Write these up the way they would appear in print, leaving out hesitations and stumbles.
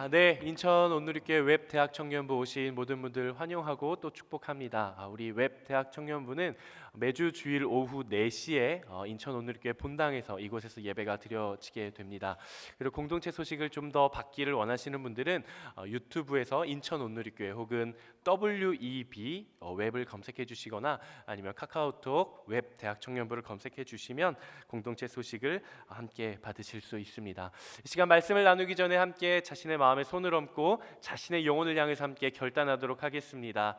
네, 인천 온누리교회 웹대학 청년부 오신 모든 분들 환영하고 또 축복합니다. 우리 웹대학 청년부는 매주 주일 오후 4시에 인천 온누리교회 본당에서 이곳에서 예배가 드려지게 됩니다. 그리고 공동체 소식을 좀 더 받기를 원하시는 분들은 유튜브에서 인천 온누리교회 혹은 WEB 웹을 검색해 주시거나 아니면 카카오톡 웹대학 청년부를 검색해 주시면 공동체 소식을 함께 받으실 수 있습니다. 이 시간 말씀을 나누기 전에 함께 자신의 마음에 손을 얹고 자신의 영혼을 향해서 함께 결단하도록 하겠습니다.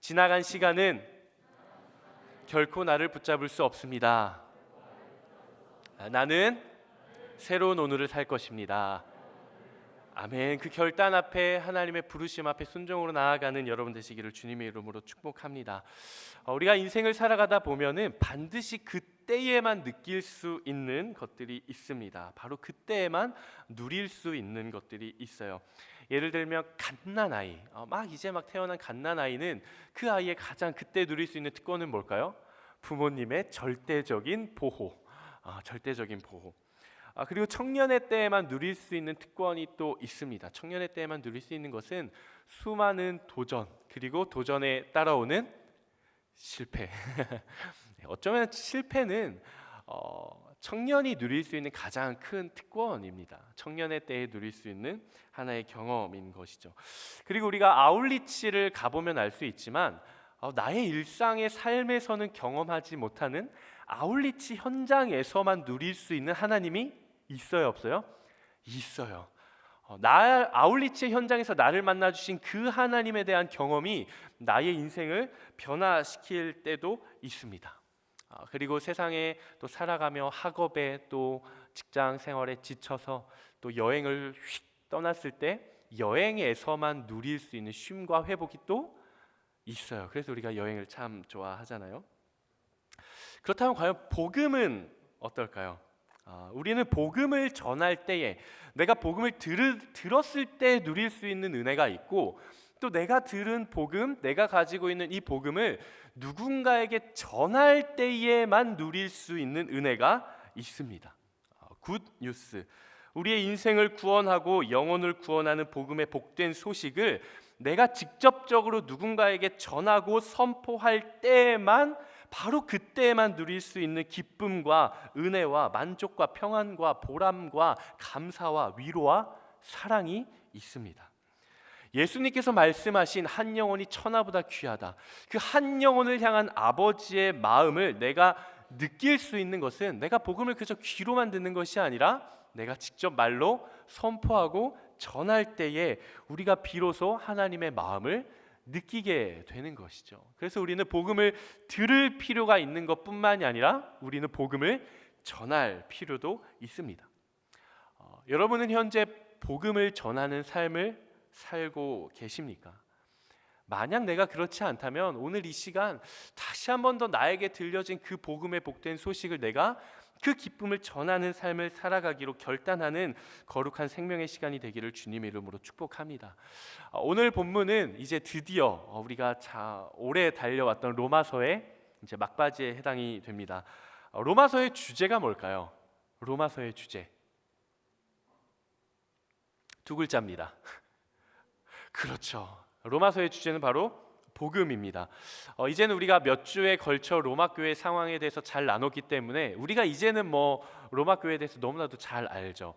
지나간 시간은 결코 나를 붙잡을 수 없습니다. 나는 새로운 오늘을 살 것입니다. 아멘. 그 결단 앞에 하나님의 부르심 앞에 순종으로 나아가는 여러분 되시기를 주님의 이름으로 축복합니다. 우리가 인생을 살아가다 보면은 반드시 그때에만 느낄 수 있는 것들이 있습니다. 바로 그때에만 누릴 수 있는 것들이 있어요. 예를 들면 갓난아이, 이제 태어난 갓난아이는 그 아이의 가장 그때 누릴 수 있는 특권은 뭘까요? 부모님의 절대적인 보호, 절대적인 보호. 그리고 청년의 때에만 누릴 수 있는 특권이 또 있습니다. 청년의 때에만 누릴 수 있는 것은 수많은 도전, 그리고 도전에 따라오는 실패. 어쩌면 실패는 청년이 누릴 수 있는 가장 큰 특권입니다. 청년의 때에 누릴 수 있는 하나의 경험인 것이죠. 그리고 우리가 아울리치를 가보면 알 수 있지만 나의 일상의 삶에서는 경험하지 못하는 아울리치 현장에서만 누릴 수 있는 하나님이 있어요, 없어요? 있어요. 아울리치 현장에서 나를 만나 주신 그 하나님에 대한 경험이 나의 인생을 변화시킬 때도 있습니다. 그리고 세상에 또 살아가며 학업에 또 직장 생활에 지쳐서 또 여행을 휙 떠났을 때 여행에서만 누릴 수 있는 쉼과 회복이 또 있어요. 그래서 우리가 여행을 참 좋아하잖아요. 그렇다면 과연 복음은 어떨까요? 우리는 복음을 전할 때에 내가 복음을 들었을 때 누릴 수 있는 은혜가 있고, 또 내가 들은 복음, 내가 가지고 있는 이 복음을 누군가에게 전할 때에만 누릴 수 있는 은혜가 있습니다. 굿 뉴스, 우리의 인생을 구원하고 영혼을 구원하는 복음의 복된 소식을 내가 직접적으로 누군가에게 전하고 선포할 때에만, 바로 그때에만 누릴 수 있는 기쁨과 은혜와 만족과 평안과 보람과 감사와 위로와 사랑이 있습니다. 예수님께서 말씀하신 한 영혼이 천하보다 귀하다, 그 한 영혼을 향한 아버지의 마음을 내가 느낄 수 있는 것은 내가 복음을 그저 귀로만 듣는 것이 아니라 내가 직접 말로 선포하고 전할 때에 우리가 비로소 하나님의 마음을 느끼게 되는 것이죠. 그래서 우리는 복음을 들을 필요가 있는 것뿐만이 아니라 우리는 복음을 전할 필요도 있습니다. 여러분은 현재 복음을 전하는 삶을 살고 계십니까? 만약 내가 그렇지 않다면 오늘 이 시간 다시 한 번 더 나에게 들려진 그 복음의 복된 소식을 내가 그 기쁨을 전하는 삶을 살아가기로 결단하는 거룩한 생명의 시간이 되기를 주님의 이름으로 축복합니다. 오늘 본문은 이제 드디어 우리가 오래 달려왔던 로마서의 이제 막바지에 해당이 됩니다. 로마서의 주제가 뭘까요? 로마서의 주제 두 글자입니다. 그렇죠. 로마서의 주제는 바로 복음입니다. 이제는 우리가 몇 주에 걸쳐 로마 교회 상황에 대해서 잘 나눴기 때문에 우리가 이제는 로마 교회에 대해서 너무나도 잘 알죠.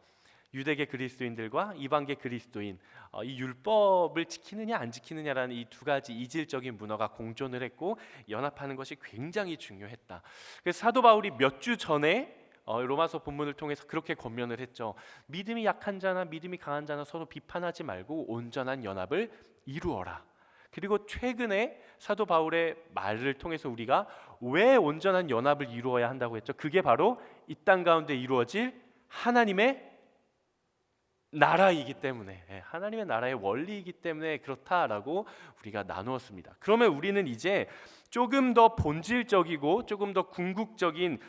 유대계 그리스도인들과 이방계 그리스도인, 이 율법을 지키느냐 안 지키느냐라는 이 두 가지 이질적인 문화가 공존을 했고 연합하는 것이 굉장히 중요했다. 그래서 사도 바울이 몇 주 전에 로마서 본문을 통해서 그렇게 권면을 했죠. 믿음이 약한 자나 믿음이 강한 자나 서로 비판하지 말고 온전한 연합을 이루어라. 그리고 최근에 사도 바울의 말을 통해서 우리가 왜 온전한 연합을 이루어야 한다고 했죠? 그게 바로 이 땅 가운데 이루어질 하나님의 나라이기 때문에, 하나님의 나라의 원리이기 때문에 그렇다라고 우리가 나누었습니다. 그러면 우리는 이제 조금 더 본질적이고 조금 더 궁극적인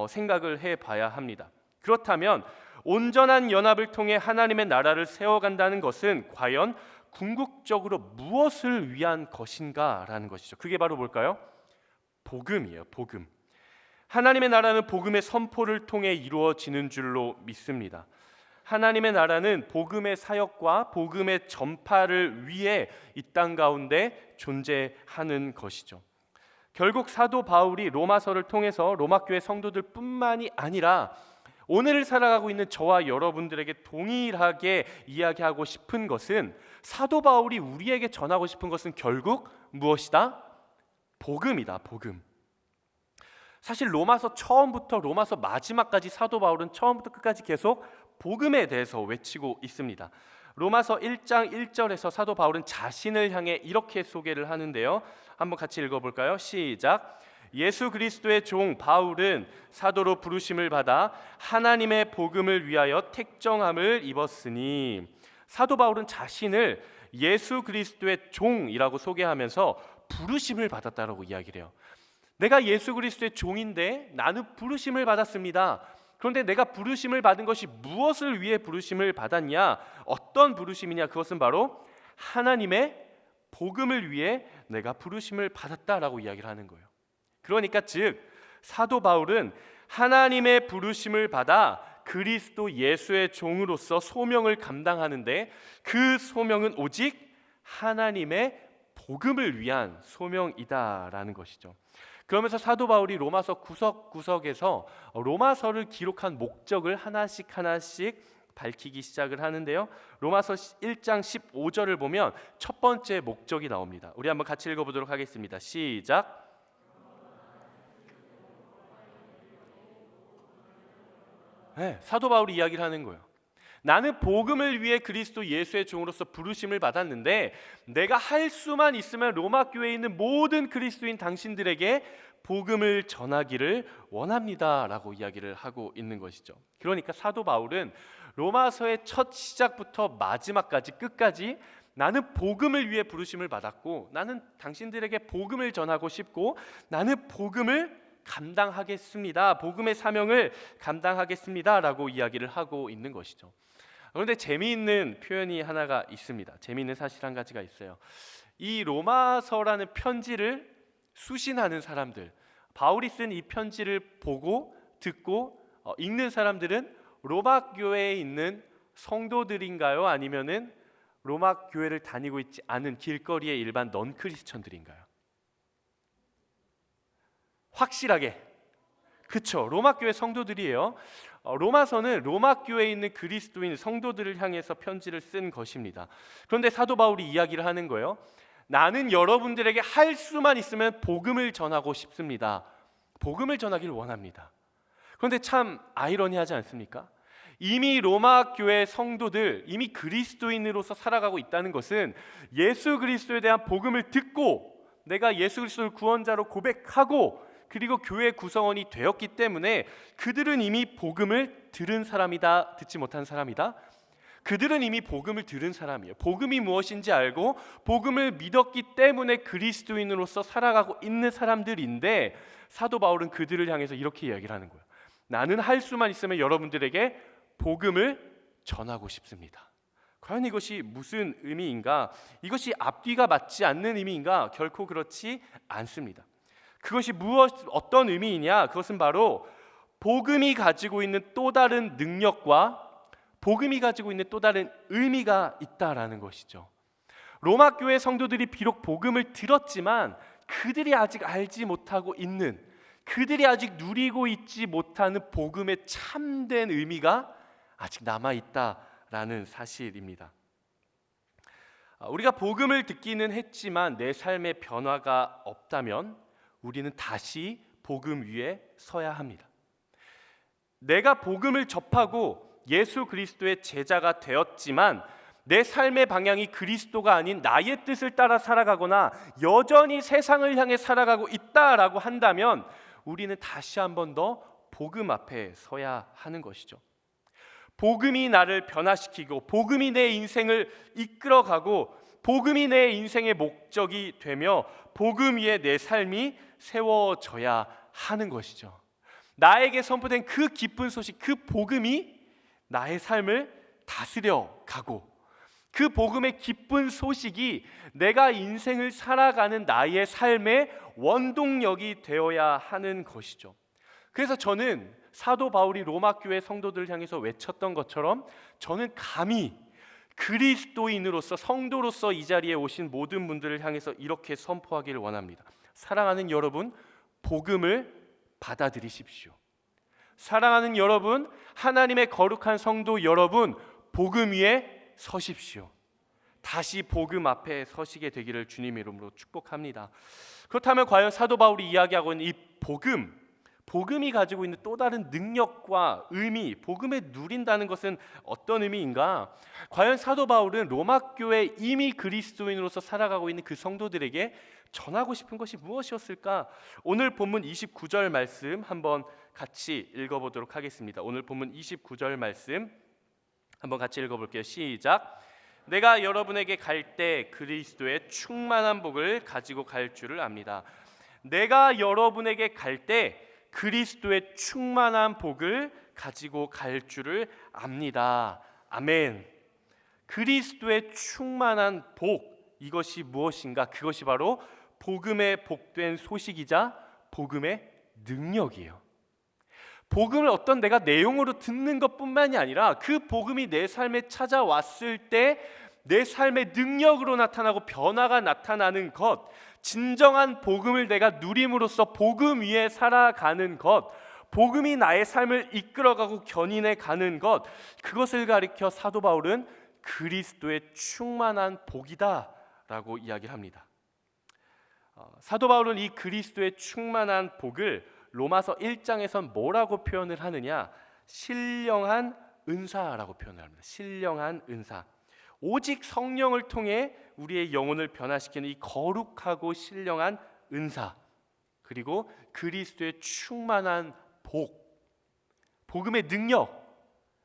생각을 해봐야 합니다. 그렇다면 온전한 연합을 통해 하나님의 나라를 세워간다는 것은 과연 궁극적으로 무엇을 위한 것인가라는 것이죠. 그게 바로 뭘까요? 복음이에요. 복음. 하나님의 나라는 복음의 선포를 통해 이루어지는 줄로 믿습니다. 하나님의 나라는 복음의 사역과 복음의 전파를 위해 이 땅 가운데 존재하는 것이죠. 결국 사도 바울이 로마서를 통해서 로마 교회 성도들뿐만이 아니라 오늘을 살아가고 있는 저와 여러분들에게 동일하게 이야기하고 싶은 것은, 사도 바울이 우리에게 전하고 싶은 것은 결국 무엇이다? 복음이다. 복음. 사실 로마서 처음부터 로마서 마지막까지 사도 바울은 처음부터 끝까지 계속 복음에 대해서 외치고 있습니다. 로마서 1장 1절에서 사도 바울은 자신을 향해 이렇게 소개를 하는데요. 한번 같이 읽어볼까요? 시작. 예수 그리스도의 종 바울은 사도로 부르심을 받아 하나님의 복음을 위하여 택정함을 입었으니. 사도 바울은 자신을 예수 그리스도의 종이라고 소개하면서 부르심을 받았다라고 이야기를 해요. 내가 예수 그리스도의 종인데 나는 부르심을 받았습니다. 그런데 내가 부르심을 받은 것이 무엇을 위해 부르심을 받았냐? 어떤 부르심이냐? 그것은 바로 하나님의 복음을 위해 내가 부르심을 받았다라고 이야기를 하는 거예요. 그러니까 즉 사도 바울은 하나님의 부르심을 받아 그리스도 예수의 종으로서 소명을 감당하는데, 그 소명은 오직 하나님의 복음을 위한 소명이다라는 것이죠. 그러면서 사도 바울이 로마서 구석구석에서 로마서를 기록한 목적을 하나씩 밝히기 시작을 하는데요. 로마서 1장 15절을 보면 첫 번째 목적이 나옵니다. 우리 한번 같이 읽어보도록 하겠습니다. 시작. 네, 사도 바울이 이야기를 하는 거예요. 나는 복음을 위해 그리스도 예수의 종으로서 부르심을 받았는데, 내가 할 수만 있으면 로마 교회에 있는 모든 그리스도인 당신들에게 복음을 전하기를 원합니다라고 이야기를 하고 있는 것이죠. 그러니까 사도 바울은 로마서의 첫 시작부터 마지막까지 끝까지 나는 복음을 위해 부르심을 받았고, 나는 당신들에게 복음을 전하고 싶고, 나는 복음을 감당하겠습니다. 복음의 사명을 감당하겠습니다라고 이야기를 하고 있는 것이죠. 그런데 재미있는 표현이 하나가 있습니다. 재미있는 사실 한 가지가 있어요. 이 로마서라는 편지를 수신하는 사람들, 바울이 쓴 이 편지를 보고 듣고 읽는 사람들은 로마 교회에 있는 성도들인가요? 아니면은 로마 교회를 다니고 있지 않은 길거리의 일반 넌 크리스천들인가요? 확실하게 그쵸, 로마 교회 성도들이에요. 로마서는 로마 교회에 있는 그리스도인 성도들을 향해서 편지를 쓴 것입니다. 그런데 사도 바울이 이야기를 하는 거예요. 나는 여러분들에게 할 수만 있으면 복음을 전하고 싶습니다. 복음을 전하기를 원합니다. 그런데 참 아이러니하지 않습니까? 이미 로마 교회 성도들, 이미 그리스도인으로서 살아가고 있다는 것은 예수 그리스도에 대한 복음을 듣고 내가 예수 그리스도를 구원자로 고백하고 그리고 교회 구성원이 되었기 때문에 그들은 이미 복음을 들은 사람이다, 듣지 못한 사람이다. 그들은 이미 복음을 들은 사람이에요. 복음이 무엇인지 알고 복음을 믿었기 때문에 그리스도인으로서 살아가고 있는 사람들인데, 사도 바울은 그들을 향해서 이렇게 이야기를 하는 거예요. 나는 할 수만 있으면 여러분들에게 복음을 전하고 싶습니다. 과연 이것이 무슨 의미인가? 이것이 앞뒤가 맞지 않는 의미인가? 결코 그렇지 않습니다. 그것이 어떤 의미이냐? 그것은 바로 복음이 가지고 있는 또 다른 능력과 복음이 가지고 있는 또 다른 의미가 있다라는 것이죠. 로마 교회 성도들이 비록 복음을 들었지만 그들이 아직 알지 못하고 있는, 그들이 아직 누리고 있지 못하는 복음의 참된 의미가 아직 남아있다라는 사실입니다. 우리가 복음을 듣기는 했지만 내 삶의 변화가 없다면 우리는 다시 복음 위에 서야 합니다. 내가 복음을 접하고 예수 그리스도의 제자가 되었지만 내 삶의 방향이 그리스도가 아닌 나의 뜻을 따라 살아가거나 여전히 세상을 향해 살아가고 있다라고 한다면 우리는 다시 한 번 더 복음 앞에 서야 하는 것이죠. 복음이 나를 변화시키고 복음이 내 인생을 이끌어가고 복음이 내 인생의 목적이 되며 복음 위에 내 삶이 세워져야 하는 것이죠. 나에게 선포된 그 기쁜 소식, 그 복음이 나의 삶을 다스려 가고 그 복음의 기쁜 소식이 내가 인생을 살아가는 나의 삶의 원동력이 되어야 하는 것이죠. 그래서 저는 사도 바울이 로마 교회 성도들을 향해서 외쳤던 것처럼 저는 감히 그리스도인으로서 성도로서 이 자리에 오신 모든 분들을 향해서 이렇게 선포하기를 원합니다. 사랑하는 여러분, 복음을 받아들이십시오. 사랑하는 여러분, 하나님의 거룩한 성도 여러분, 복음 위에 서십시오. 다시 복음 앞에 서시게 되기를 주님의 이름으로 축복합니다. 그렇다면 과연 사도 바울이 이야기하고 있는 이 복음이 가지고 있는 또 다른 능력과 의미, 복음에 누린다는 것은 어떤 의미인가? 과연 사도 바울은 로마 교회 이미 그리스도인으로서 살아가고 있는 그 성도들에게 전하고 싶은 것이 무엇이었을까? 오늘 본문 29절 말씀 한번 같이 읽어보도록 하겠습니다. 오늘 본문 29절 말씀 한번 같이 읽어볼게요. 시작. 내가 여러분에게 갈 때 그리스도의 충만한 복을 가지고 갈 줄을 압니다. 내가 여러분에게 갈 때 그리스도의 충만한 복을 가지고 갈 줄을 압니다. 아멘. 그리스도의 충만한 복, 이것이 무엇인가? 그것이 바로 복음의 복된 소식이자 복음의 능력이에요. 복음을 어떤 내가 내용으로 듣는 것뿐만이 아니라 그 복음이 내 삶에 찾아왔을 때 내 삶의 능력으로 나타나고 변화가 나타나는 것, 진정한 복음을 내가 누림으로써 복음 위에 살아가는 것, 복음이 나의 삶을 이끌어가고 견인해 가는 것, 그것을 가리켜 사도 바울은 그리스도의 충만한 복이다라고 이야기합니다. 사도 바울은 이 그리스도의 충만한 복을 로마서 1장에선 뭐라고 표현을 하느냐? 신령한 은사라고 표현을 합니다. 신령한 은사. 오직 성령을 통해 우리의 영혼을 변화시키는 이 거룩하고 신령한 은사, 그리고 그리스도의 충만한 복음의 능력,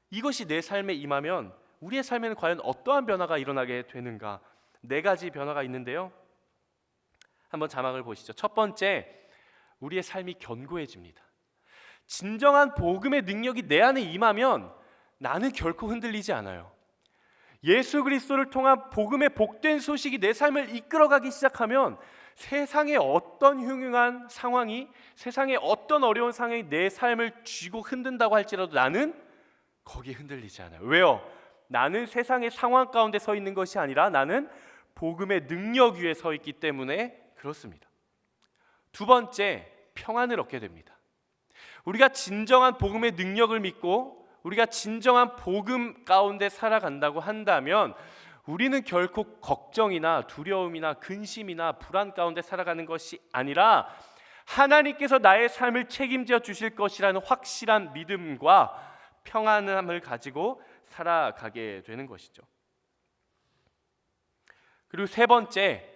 이것이 내 삶에 임하면 우리의 삶에는 과연 어떠한 변화가 일어나게 되는가? 4가지 변화가 있는데요. 한번 자막을 보시죠. 첫 번째, 우리의 삶이 견고해집니다. 진정한 복음의 능력이 내 안에 임하면 나는 결코 흔들리지 않아요. 예수 그리스도를 통한 복음의 복된 소식이 내 삶을 이끌어가기 시작하면 세상의 어떤 흉흉한 상황이, 세상의 어떤 어려운 상황이 내 삶을 쥐고 흔든다고 할지라도 나는 거기에 흔들리지 않아요. 왜요? 나는 세상의 상황 가운데 서 있는 것이 아니라 나는 복음의 능력 위에 서 있기 때문에 그렇습니다. 두 번째, 평안을 얻게 됩니다. 우리가 진정한 복음의 능력을 믿고 우리가 진정한 복음 가운데 살아간다고 한다면 우리는 결코 걱정이나 두려움이나 근심이나 불안 가운데 살아가는 것이 아니라 하나님께서 나의 삶을 책임져 주실 것이라는 확실한 믿음과 평안함을 가지고 살아가게 되는 것이죠. 그리고 세 번째,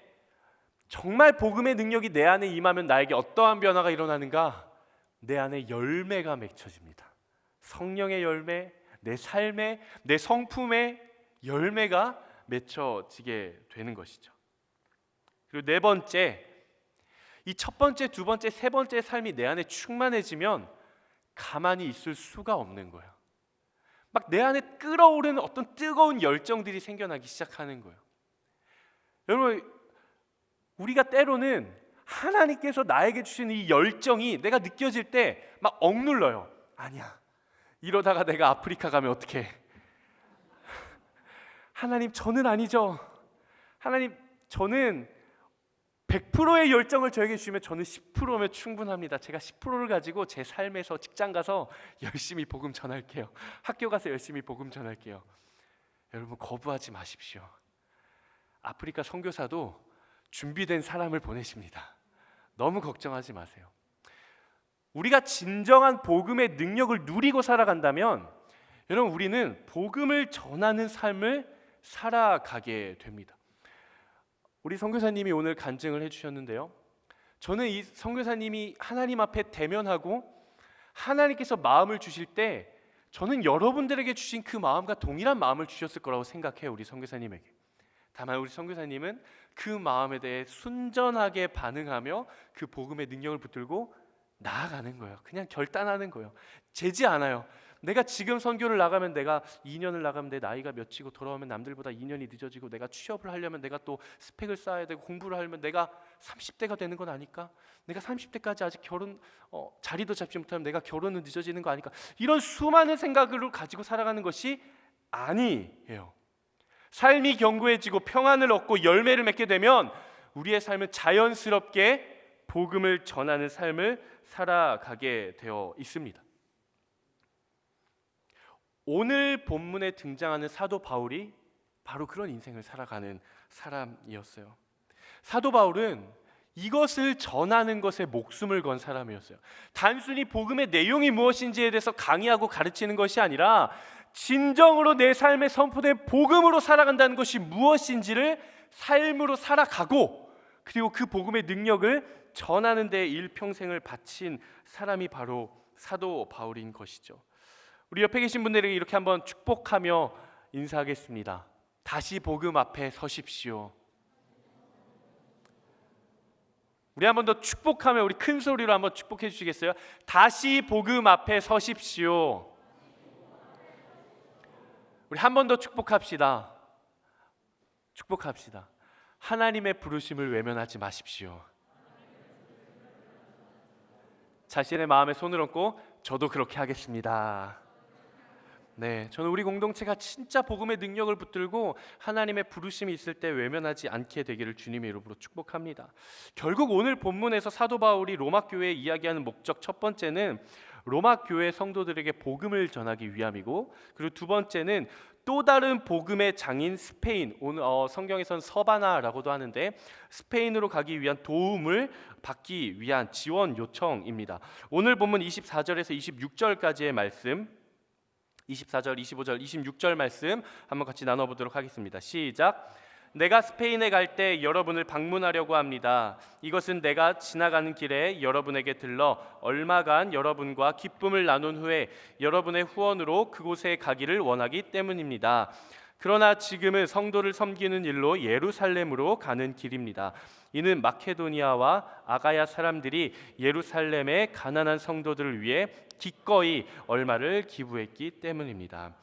정말 복음의 능력이 내 안에 임하면 나에게 어떠한 변화가 일어나는가? 내 안에 열매가 맺혀집니다. 성령의 열매, 내 삶의, 내 성품의 열매가 맺혀지게 되는 것이죠. 그리고 네 번째, 이 첫 번째, 두 번째, 세 번째 삶이 내 안에 충만해지면 가만히 있을 수가 없는 거예요. 막 내 안에 끓어오르는 어떤 뜨거운 열정들이 생겨나기 시작하는 거예요. 여러분, 우리가 때로는 하나님께서 나에게 주신 이 열정이 내가 느껴질 때 막 억눌러요. 아니야, 이러다가 내가 아프리카 가면 어떡해? 하나님, 저는 아니죠. 하나님, 저는 100%의 열정을 저에게 주시면 저는 10%면 충분합니다. 제가 10%를 가지고 제 삶에서 직장 가서 열심히 복음 전할게요. 학교 가서 열심히 복음 전할게요. 여러분, 거부하지 마십시오. 아프리카 선교사도 준비된 사람을 보내십니다. 너무 걱정하지 마세요. 우리가 진정한 복음의 능력을 누리고 살아간다면 여러분, 우리는 복음을 전하는 삶을 살아가게 됩니다. 우리 선교사님이 오늘 간증을 해주셨는데요, 저는 이 선교사님이 하나님 앞에 대면하고 하나님께서 마음을 주실 때 저는 여러분들에게 주신 그 마음과 동일한 마음을 주셨을 거라고 생각해요. 우리 선교사님에게. 다만 우리 선교사님은 그 마음에 대해 순전하게 반응하며 그 복음의 능력을 붙들고 나아가는 거예요. 그냥 결단하는 거예요. 재지 않아요. 내가 지금 선교를 나가면 내가 2년을 나가면 내 나이가 몇이고 돌아오면 남들보다 2년이 늦어지고 내가 취업을 하려면 내가 또 스펙을 쌓아야 되고 공부를 하려면 내가 30대가 되는 건 아닐까? 내가 30대까지 아직 결혼 자리도 잡지 못하면 내가 결혼은 늦어지는 거 아닐까? 이런 수많은 생각을 가지고 살아가는 것이 아니에요. 삶이 견고해지고 평안을 얻고 열매를 맺게 되면 우리의 삶은 자연스럽게 복음을 전하는 삶을 살아가게 되어 있습니다. 오늘 본문에 등장하는 사도 바울이 바로 그런 인생을 살아가는 사람이었어요. 사도 바울은 이것을 전하는 것에 목숨을 건 사람이었어요. 단순히 복음의 내용이 무엇인지에 대해서 강의하고 가르치는 것이 아니라 진정으로 내 삶에 선포된 복음으로 살아간다는 것이 무엇인지를 삶으로 살아가고, 그리고 그 복음의 능력을 전하는 데 일평생을 바친 사람이 바로 사도 바울인 것이죠. 우리 옆에 계신 분들에게 이렇게 한번 축복하며 인사하겠습니다. 다시 복음 앞에 서십시오. 우리 한 번 더 축복하며 우리 큰 소리로 한번 축복해 주시겠어요? 다시 복음 앞에 서십시오. 우리 한 번 더 축복합시다. 축복합시다. 하나님의 부르심을 외면하지 마십시오. 자신의 마음에 손을 얹고 저도 그렇게 하겠습니다. 네, 저는 우리 공동체가 진짜 복음의 능력을 붙들고 하나님의 부르심이 있을 때 외면하지 않게 되기를 주님의 이름으로 축복합니다. 결국 오늘 본문에서 사도 바울이 로마 교회에 이야기하는 목적, 첫 번째는 로마 교회 성도들에게 복음을 전하기 위함이고, 그리고 두 번째는 또 다른 복음의 장인 스페인, 오늘 성경에서는 서바나라고도 하는데 스페인으로 가기 위한 도움을 받기 위한 지원 요청입니다. 오늘 본문 24절에서 26절까지의 말씀, 24절, 25절, 26절 말씀 한번 같이 나눠보도록 하겠습니다. 시작. 내가 스페인에 갈 때 여러분을 방문하려고 합니다. 이것은 내가 지나가는 길에 여러분에게 들러 얼마간 여러분과 기쁨을 나눈 후에 여러분의 후원으로 그곳에 가기를 원하기 때문입니다. 그러나 지금은 성도를 섬기는 일로 예루살렘으로 가는 길입니다. 이는 마케도니아와 아가야 사람들이 예루살렘의 가난한 성도들을 위해 기꺼이 얼마를 기부했기 때문입니다.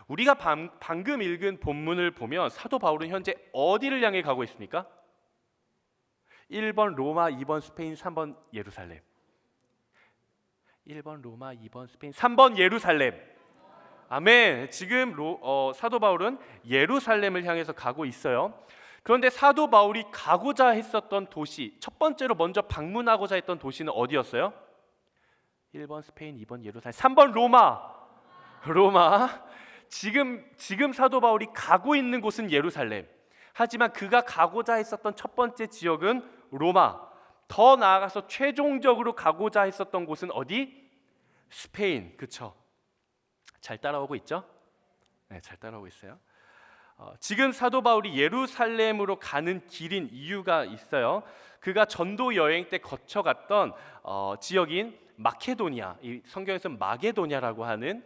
우리가 방금 읽은 본문을 보면 사도 바울은 현재 어디를 향해 가고 있습니까? 1번 로마, 2번 스페인, 3번 예루살렘. 1번 로마, 2번 스페인, 3번 예루살렘. 아멘. 지금 사도 바울은 예루살렘을 향해서 가고 있어요. 그런데 사도 바울이 가고자 했었던 도시, 첫 번째로 먼저 방문하고자 했던 도시는 어디였어요? 1번 스페인, 2번 예루살렘, 3번 로마. 지금 사도 바울이 가고 있는 곳은 예루살렘. 하지만 그가 가고자 했었던 첫 번째 지역은 로마. 더 나아가서 최종적으로 가고자 했었던 곳은 어디? 스페인. 그렇죠? 잘 따라오고 있죠? 네, 잘 따라오고 있어요. 지금 사도 바울이 예루살렘으로 가는 길인 이유가 있어요. 그가 전도 여행 때 거쳐갔던 지역인 마케도니아, 이 성경에서 마게도냐라고 하는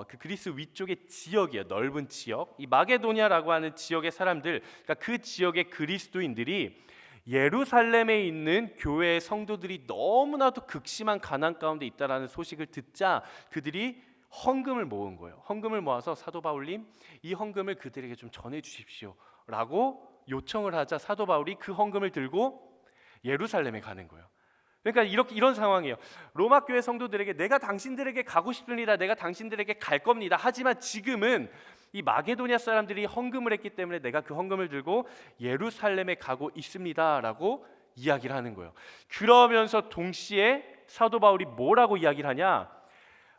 그 그리스 위쪽의 지역이에요. 넓은 지역. 이 마게도냐라고 하는 지역의 사람들, 그러니까 그 지역의 그리스도인들이 예루살렘에 있는 교회의 성도들이 너무나도 극심한 가난 가운데 있다라는 소식을 듣자 그들이 헌금을 모은 거예요. 헌금을 모아서 사도 바울님, 이 헌금을 그들에게 좀 전해 주십시오라고 요청을 하자 사도 바울이 그 헌금을 들고 예루살렘에 가는 거예요. 그러니까 이런 상황이에요. 로마 교회 성도들에게 내가 당신들에게 가고 싶습니다. 내가 당신들에게 갈 겁니다. 하지만 지금은 이 마게도냐 사람들이 헌금을 했기 때문에 내가 그 헌금을 들고 예루살렘에 가고 있습니다라고 이야기를 하는 거예요. 그러면서 동시에 사도 바울이 뭐라고 이야기를 하냐?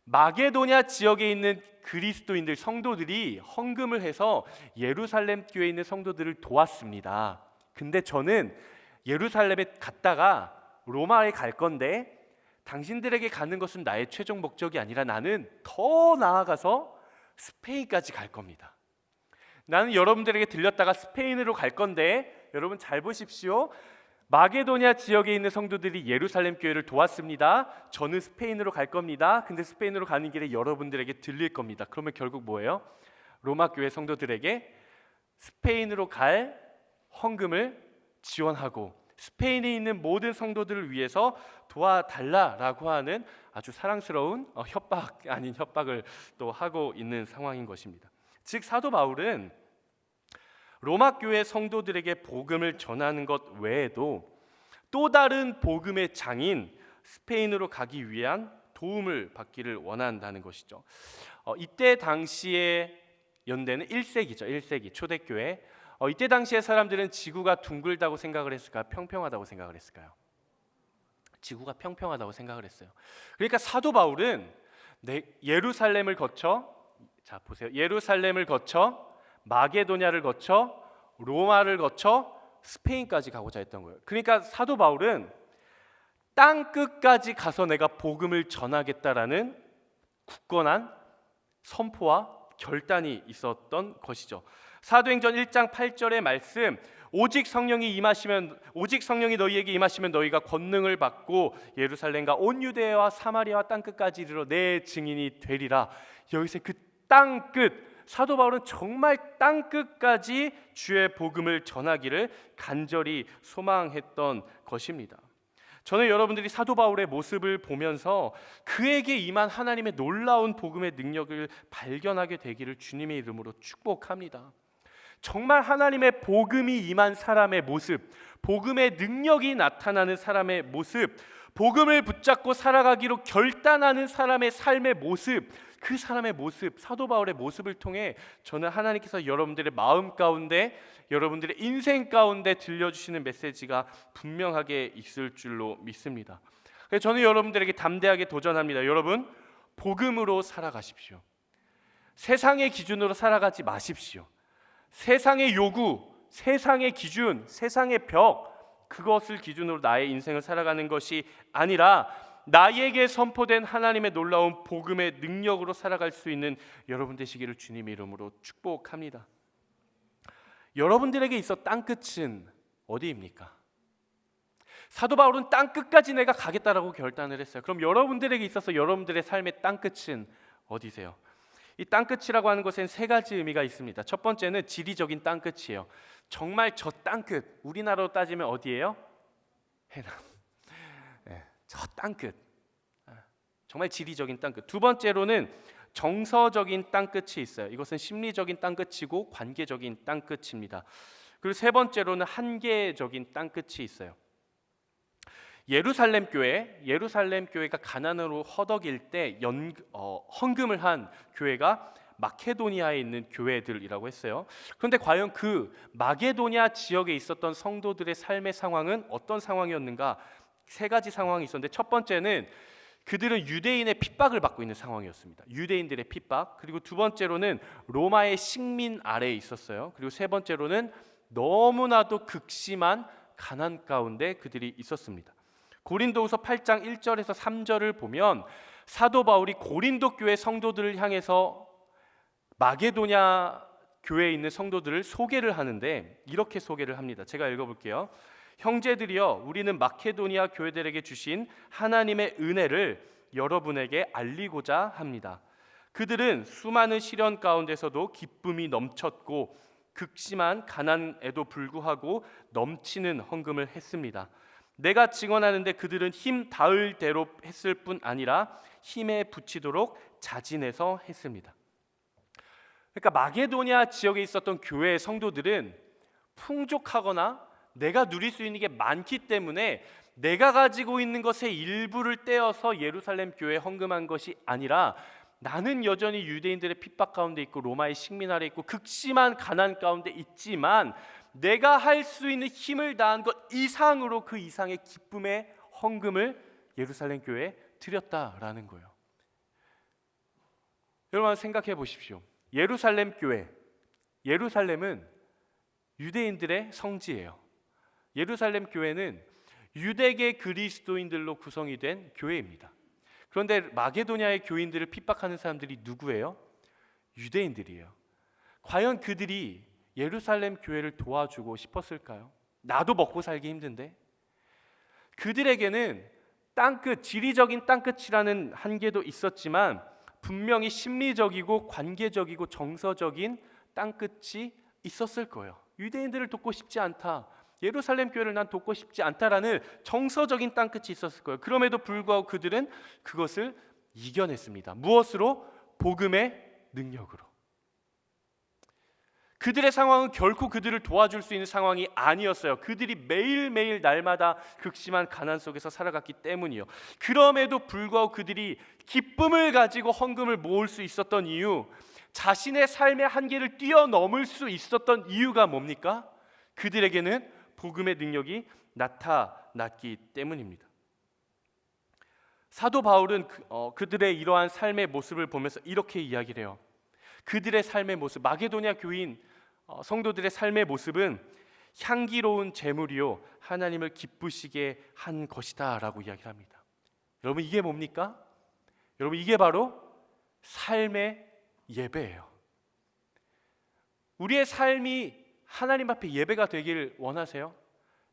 마게도냐 지역에 있는 그리스도인들 성도들이 헌금을 해서 예루살렘 교회에 있는 성도들을 도왔습니다. 근데 저는 예루살렘에 갔다가 로마에 갈 건데 당신들에게 가는 것은 나의 최종 목적이 아니라 나는 더 나아가서 스페인까지 갈 겁니다. 나는 여러분들에게 들렸다가 스페인으로 갈 건데 여러분 잘 보십시오. 마게도냐 지역에 있는 성도들이 예루살렘 교회를 도왔습니다. 저는 스페인으로 갈 겁니다. 근데 스페인으로 가는 길에 여러분들에게 들릴 겁니다. 그러면 결국 뭐예요? 로마 교회 성도들에게 스페인으로 갈 헌금을 지원하고 스페인에 있는 모든 성도들을 위해서 도와달라라고 하는 아주 사랑스러운 협박 아닌 협박을 또 하고 있는 상황인 것입니다. 즉 사도 바울은 로마 교회 성도들에게 복음을 전하는 것 외에도 또 다른 복음의 장인 스페인으로 가기 위한 도움을 받기를 원한다는 것이죠. 이때 당시의 연대는 1세기죠. 1세기 초대교회. 이때 당시의 사람들은 지구가 둥글다고 생각을 했을까요? 평평하다고 생각을 했을까요? 지구가 평평하다고 생각을 했어요. 그러니까 사도 바울은 예루살렘을 거쳐, 자 보세요. 예루살렘을 거쳐 마게도냐를 거쳐 로마를 거쳐 스페인까지 가고자 했던 거예요. 그러니까 사도 바울은 땅 끝까지 가서 내가 복음을 전하겠다라는 굳건한 선포와 결단이 있었던 것이죠. 사도행전 1장 8절의 말씀, 오직 성령이 너희에게 임하시면 너희가 권능을 받고 예루살렘과 온 유대와 사마리아와 땅 끝까지 이르러 내 증인이 되리라. 여기서 그 땅 끝, 사도 바울은 정말 땅 끝까지 주의 복음을 전하기를 간절히 소망했던 것입니다. 저는 여러분들이 사도 바울의 모습을 보면서 그에게 임한 하나님의 놀라운 복음의 능력을 발견하게 되기를 주님의 이름으로 축복합니다. 정말 하나님의 복음이 임한 사람의 모습, 복음의 능력이 나타나는 사람의 모습, 복음을 붙잡고 살아가기로 결단하는 사람의 삶의 모습, 그 사람의 모습, 사도 바울의 모습을 통해 저는 하나님께서 여러분들의 마음 가운데, 여러분들의 인생 가운데 들려주시는 메시지가 분명하게 있을 줄로 믿습니다. 그래서 저는 여러분들에게 담대하게 도전합니다. 여러분, 복음으로 살아가십시오. 세상의 기준으로 살아가지 마십시오. 세상의 요구, 세상의 기준, 세상의 벽, 그것을 기준으로 나의 인생을 살아가는 것이 아니라 나에게 선포된 하나님의 놀라운 복음의 능력으로 살아갈 수 있는 여러분 되시기를 주님의 이름으로 축복합니다. 여러분들에게 있어 땅끝은 어디입니까? 사도 바울은 땅끝까지 내가 가겠다라고 결단을 했어요. 그럼 여러분들에게 있어서 여러분들의 삶의 땅끝은 어디세요? 이 땅끝이라고 하는 것엔 세 가지 의미가 있습니다. 첫 번째는 지리적인 땅끝이에요. 정말 저 땅끝, 우리나라로 따지면 어디예요? 해남. 저 땅끝, 정말 지리적인 땅끝. 두 번째로는 정서적인 땅끝이 있어요. 이것은 심리적인 땅끝이고 관계적인 땅끝입니다. 그리고 세 번째로는 한계적인 땅끝이 있어요. 예루살렘 교회가 가난으로 허덕일 때 헌금을 한 교회가 마케도니아에 있는 교회들이라고 했어요. 그런데 과연 그 마게도냐 지역에 있었던 성도들의 삶의 상황은 어떤 상황이었는가? 세 가지 상황이 있었는데, 첫 번째는 그들은 유대인의 핍박을 받고 있는 상황이었습니다. 유대인들의 핍박. 그리고 두 번째로는 로마의 식민 아래에 있었어요. 그리고 세 번째로는 너무나도 극심한 가난 가운데 그들이 있었습니다. 고린도후서 8장 1절에서 3절을 보면 사도 바울이 고린도 교회 성도들을 향해서 마게도냐 교회에 있는 성도들을 소개를 하는데 이렇게 소개를 합니다. 제가 읽어볼게요. 형제들이여, 우리는 마케도니아 교회들에게 주신 하나님의 은혜를 여러분에게 알리고자 합니다. 그들은 수많은 시련 가운데서도 기쁨이 넘쳤고 극심한 가난에도 불구하고 넘치는 헌금을 했습니다. 내가 증언하는데 그들은 힘 닿을 대로 했을 뿐 아니라 힘에 부치도록 자진해서 했습니다. 그러니까 마게도니아 지역에 있었던 교회의 성도들은 풍족하거나 내가 누릴 수 있는 게 많기 때문에 내가 가지고 있는 것의 일부를 떼어서 예루살렘 교회에 헌금한 것이 아니라 나는 여전히 유대인들의 핍박 가운데 있고 로마의 식민 아래 있고 극심한 가난 가운데 있지만 내가 할 수 있는 힘을 다한 것 이상으로 그 이상의 기쁨의 헌금을 예루살렘 교회에 드렸다라는 거예요. 여러분 생각해 보십시오. 예루살렘 교회, 예루살렘은 유대인들의 성지예요. 예루살렘 교회는 유대계 그리스도인들로 구성이 된 교회입니다. 그런데 마게도냐의 교인들을 핍박하는 사람들이 누구예요? 유대인들이에요. 과연 그들이 예루살렘 교회를 도와주고 싶었을까요? 나도 먹고 살기 힘든데. 그들에게는 땅끝, 지리적인 땅끝이라는 한계도 있었지만 분명히 심리적이고 관계적이고 정서적인 땅끝이 있었을 거예요. 유대인들을 돕고 싶지 않다. 예루살렘 교회를 난 돕고 싶지 않다라는 정서적인 땅끝이 있었을 거예요. 그럼에도 불구하고 그들은 그것을 이겨냈습니다. 무엇으로? 복음의 능력으로. 그들의 상황은 결코 그들을 도와줄 수 있는 상황이 아니었어요. 그들이 매일매일 날마다 극심한 가난 속에서 살아갔기 때문이요. 그럼에도 불구하고 그들이 기쁨을 가지고 헌금을 모을 수 있었던 이유, 자신의 삶의 한계를 뛰어넘을 수 있었던 이유가 뭡니까? 그들에게는 복음의 능력이 나타났기 때문입니다. 사도 바울은 그들의 이러한 삶의 모습을 보면서 이렇게 이야기를 해요. 그들의 삶의 모습, 마게도냐 교인 성도들의 삶의 모습은 향기로운 제물이요 하나님을 기쁘시게 한 것이다 라고 이야기를 합니다. 여러분, 이게 뭡니까? 여러분, 이게 바로 삶의 예배예요. 우리의 삶이 하나님 앞에 예배가 되길 원하세요?